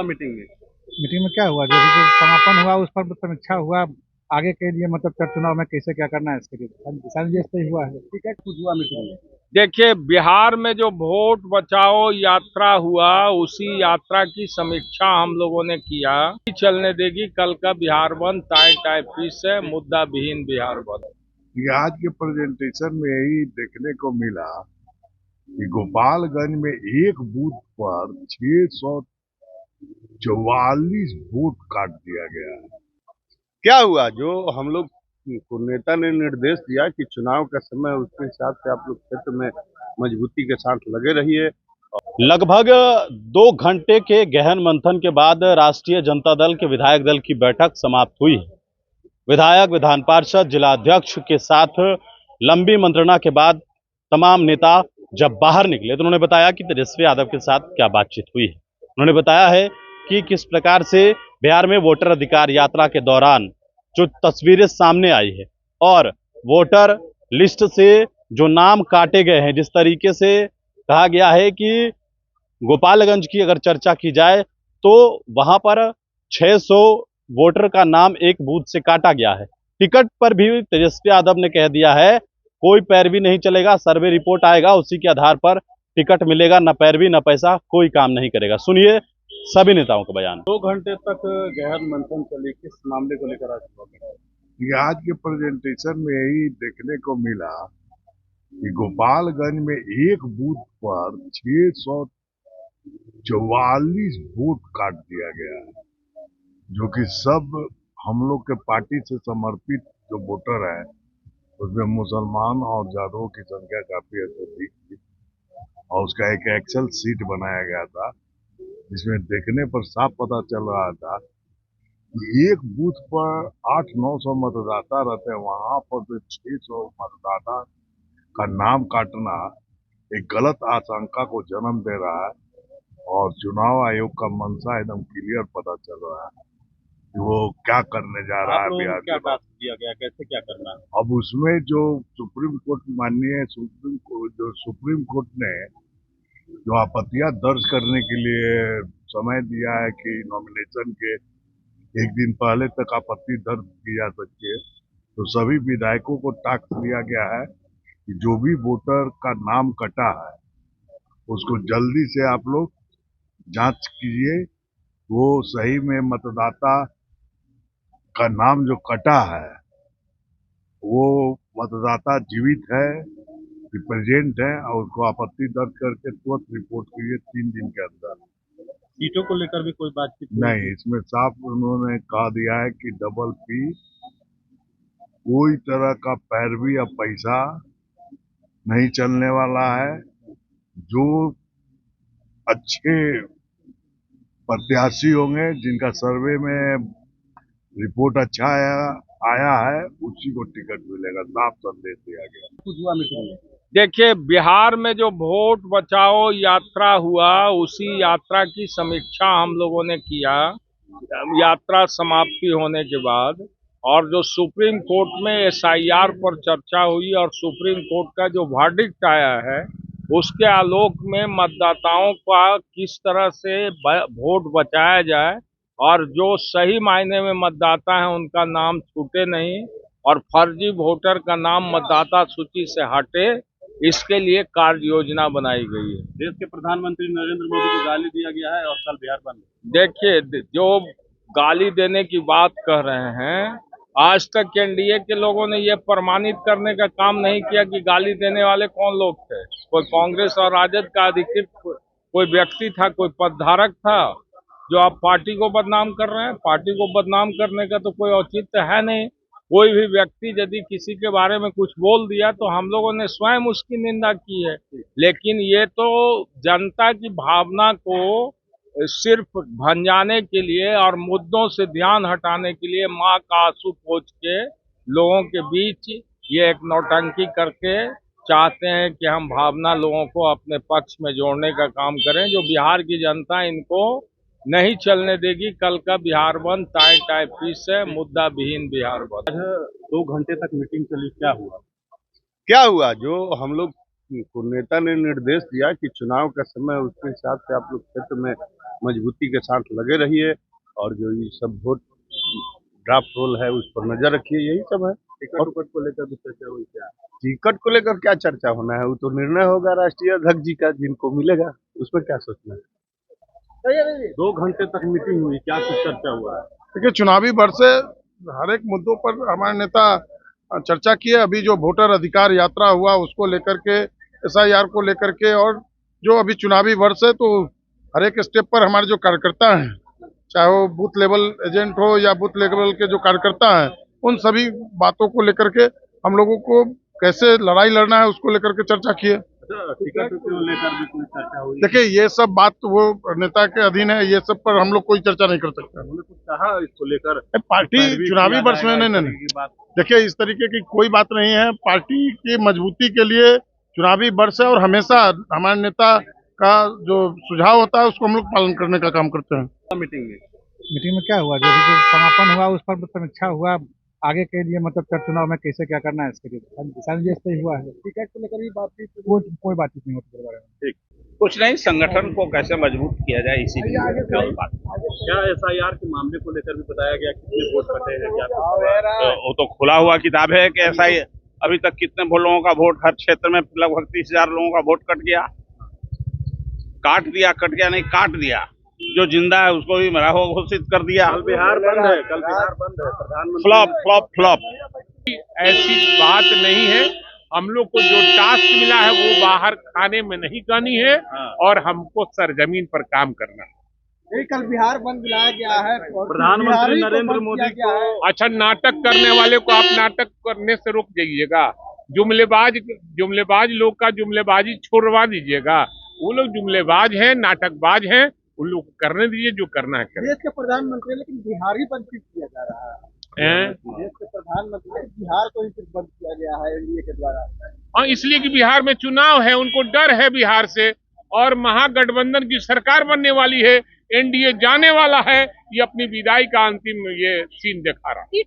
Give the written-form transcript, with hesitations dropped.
Meeting में? Meeting में क्या हुआ? जो भी जो समापन हुआ उस पर समीक्षा हुआ। आगे के लिए मतलब चुनाव में कैसे क्या करना है इसके लिए सारी चीज़ पे ही हुआ है। ठीक है, कुछ हुआ मीटिंग में? देखिए, बिहार में जो वोट बचाओ यात्रा हुआ, उसी यात्रा की समीक्षा हम लोगों ने किया। चलने देगी कल का बिहार बंद, टाई टाई फीस है, मुद्दा विहीन बिहार बंद। ये आज के प्रेजेंटेशन में यही देखने को मिला कि गोपालगंज में एक बूथ पर 644 वोट काट दिया गया है। क्या हुआ? जो हम लोग को नेता ने निर्देश दिया कि चुनाव का समय उसके हिसाब से आप लोग क्षेत्र में मजबूती के साथ लगे रहिए। लगभग 2 घंटे के गहन मंथन के बाद राष्ट्रीय जनता दल के विधायक दल की बैठक समाप्त हुई है। विधायक, विधान पार्षद, जिला अध्यक्ष के साथ लंबी मंत्रणा के बाद तमाम नेता जब बाहर निकले तो उन्होंने बताया कि तेजस्वी यादव के साथ क्या बातचीत हुई है। उन्होंने बताया है कि किस प्रकार से बिहार में वोटर अधिकार यात्रा के दौरान जो तस्वीरें सामने आई है और वोटर लिस्ट से जो नाम काटे गए हैं, जिस तरीके से कहा गया है कि गोपालगंज की अगर चर्चा की जाए तो वहां पर 600 वोटर का नाम एक बूथ से काटा गया है। टिकट पर भी तेजस्वी यादव ने कह दिया है कोई पैरवी नहीं चलेगा, सर्वे रिपोर्ट आएगा उसी के आधार पर टिकट मिलेगा, न पैरवी न पैसा, कोई काम नहीं करेगा। सुनिए सभी नेताओं का बयान। 2 घंटे तक गहन मंथन चली, किस मामले को लेकर आज? ये आज के प्रेजेंटेशन में यही देखने को मिला कि गोपालगंज में एक बूथ पर 644 वोट काट दिया गया है, जो कि सब हम लोग के पार्टी से समर्पित जो वोटर है उसमें मुसलमान और जादवों की संख्या काफी अधिक थी और उसका एक एक्सेल सीट बनाया गया था जिसमें देखने पर साफ पता चल रहा था कि एक बूथ पर 800-900 मतदाता रहते हैं, वहां पर तो 600 मतदाता का नाम काटना एक गलत आशंका को जन्म दे रहा है और चुनाव आयोग का मंशा एकदम क्लियर पता चल रहा है कि वो क्या करने जा रहा है बिहार क्या के बाद। टास्क दिया गया, कैसे क्या करना है? अब उसमें जो सुप्रीम कोर्ट माननीय सुप्रीम कोर्ट ने जो आपत्तियां दर्ज करने के लिए समय दिया है कि नॉमिनेशन के एक दिन पहले तक आपत्ति दर्ज की जा सकती है, तो सभी विधायकों को टास्क दिया गया है कि जो भी वोटर का नाम कटा है उसको जल्दी से आप लोग जांच कीजिए, वो सही में मतदाता का नाम जो कटा है वो मतदाता जीवित है, रिप्रेजेंट है और उसको आपत्ति दर्ज करके तुरंत रिपोर्ट कीजिए 3 दिन के अंदर। सीटों को लेकर भी कोई बातचीत नहीं, इसमें साफ उन्होंने कहा दिया है कि डबल पी कोई तरह का पैरवी या पैसा नहीं चलने वाला है। जो अच्छे प्रत्याशी होंगे जिनका सर्वे में रिपोर्ट अच्छा आया है उसी को टिकट मिलेगा, साफ संदेश दिया गया। कुछ हुआ मीटिंग में? देखिए, बिहार में जो वोट बचाओ यात्रा हुआ, उसी यात्रा की समीक्षा हम लोगों ने किया यात्रा समाप्ति होने के बाद। और जो सुप्रीम कोर्ट में एसआईआर पर चर्चा हुई और सुप्रीम कोर्ट का जो वर्डिक्ट आया है उसके आलोक में मतदाताओं का किस तरह से वोट बचाया जाए और जो सही मायने में मतदाता हैं उनका नाम छूटे नहीं और फर्जी वोटर का नाम मतदाता सूची से हटे, इसके लिए कार्य योजना बनाई गई है। देश के प्रधानमंत्री नरेंद्र मोदी को गाली दिया गया है और कल बिहार बंद। देखिए, जो गाली देने की बात कह रहे हैं, आज तक एनडीए के लोगों ने ये प्रमाणित करने का काम नहीं किया कि गाली देने वाले कौन लोग थे। कोई कांग्रेस और राजद का अधिकृत कोई व्यक्ति था, कोई पदधारक था जो आप पार्टी को बदनाम कर रहे हैं। पार्टी को बदनाम करने का तो कोई औचित्य है नहीं। कोई भी व्यक्ति यदि किसी के बारे में कुछ बोल दिया तो हम लोगों ने स्वयं उसकी निंदा की है, लेकिन ये तो जनता की भावना को सिर्फ भंजाने के लिए और मुद्दों से ध्यान हटाने के लिए माँ का आंसू पोंछ के लोगों के बीच ये एक नौटंकी करके चाहते हैं कि हम भावना लोगों को अपने पक्ष में जोड़ने का काम करें। जो बिहार की जनता इनको नहीं चलने देगी। कल का बिहार बंद टाई टाई फीस है, मुद्दा विहीन बिहार बंद। 2 घंटे तक मीटिंग चली, क्या हुआ? क्या हुआ? जो हम लोग को नेता ने निर्देश दिया कि चुनाव का समय उसके हिसाब से आप लोग क्षेत्र में मजबूती के साथ लगे रहिए और जो ये सब वोट ड्राफ्ट रोल है उस पर नजर रखिए, यही सब है। टिकट को लेकर भी चर्चा हुई क्या? टिकट को लेकर क्या चर्चा होना है, वो तो निर्णय होगा राष्ट्रीय अध्यक्ष जी का, जिनको मिलेगा उसमें क्या सोचना है। 2 घंटे तक मीटिंग हुई, क्या कुछ चर्चा हुआ है? देखिए, चुनावी वर्ष से हर एक मुद्दों पर हमारे नेता चर्चा किए। अभी जो वोटर अधिकार यात्रा हुआ उसको लेकर के, SIR को लेकर के, और जो अभी चुनावी वर्ष है तो हर एक स्टेप पर हमारे जो कार्यकर्ता हैं, चाहे वो बूथ लेवल एजेंट हो या बूथ लेवल के जो कार्यकर्ता हैं, उन सभी बातों को लेकर के हम लोगों को कैसे लड़ाई लड़ना है उसको लेकर के चर्चा किए। टिकट को लेकर भी कोई चर्चा हुई? देखिए, ये सब बात वो नेता के अधीन है, ये सब पर हम लोग कोई चर्चा नहीं कर सकते। उन्होंने कुछ कहा इसको लेकर? पार्टी चुनावी वर्ष में नहीं, देखिए इस तरीके की कोई बात नहीं है। पार्टी की मजबूती के लिए चुनावी वर्ष है और हमेशा हमारे नेता का जो सुझाव होता है उसको हम लोग पालन करने का काम करते हैं। मीटिंग में क्या हुआ, जो अभी जो समापन हुआ उस पर समीक्षा हुआ, आगे के लिए मतलब चुनाव में कैसे क्या करना है इसके लिए दिशा निर्देश तय हुआ है। टिकट को लेकर भी बातचीत, कोई बातचीत नहीं होती इस बारे में। कुछ नहीं, संगठन को कैसे मजबूत किया जाए इसी बात। क्या SIR के मामले को लेकर भी बताया गया, कितने वोट कटे हैं क्या? वो तो खुला हुआ किताब है कि ऐसा ही अभी तक कितने लोगों का वोट, हर क्षेत्र में लगभग 30,000 लोगों का वोट कट गया, कट गया नहीं, काट दिया। जो जिंदा है उसको भी मरा हुआ घोषित कर दिया। कल बिहार बंद है, प्रधानमंत्री फ्लॉप। ऐसी बात नहीं है। हम लोग को जो टास्क मिला है वो बाहर खाने में नहीं करनी है और हमको सरजमीन पर काम करना है। कल बिहार बंद बुलाया गया है, प्रधानमंत्री नरेंद्र मोदी को। अच्छा, नाटक करने वाले को आप नाटक करने से रोक जाइएगा। जुमलेबाज लोग का जुमलेबाजी छोड़वा दीजिएगा। वो लोग जुमलेबाज हैं, नाटकबाज हैं, उन लोग करने दीजिए जो करना है। देश के प्रधानमंत्री लेकिन बिहार ही बंद किया जा रहा है। देश के प्रधानमंत्री बिहार को ही सिर्फ बंद किया गया है NDA के द्वारा। हाँ, इसलिए कि बिहार में चुनाव है, उनको डर है बिहार से, और महागठबंधन की सरकार बनने वाली है, NDA जाने वाला है। ये अपनी विदाई का अंतिम ये सीन दिखा रहा है।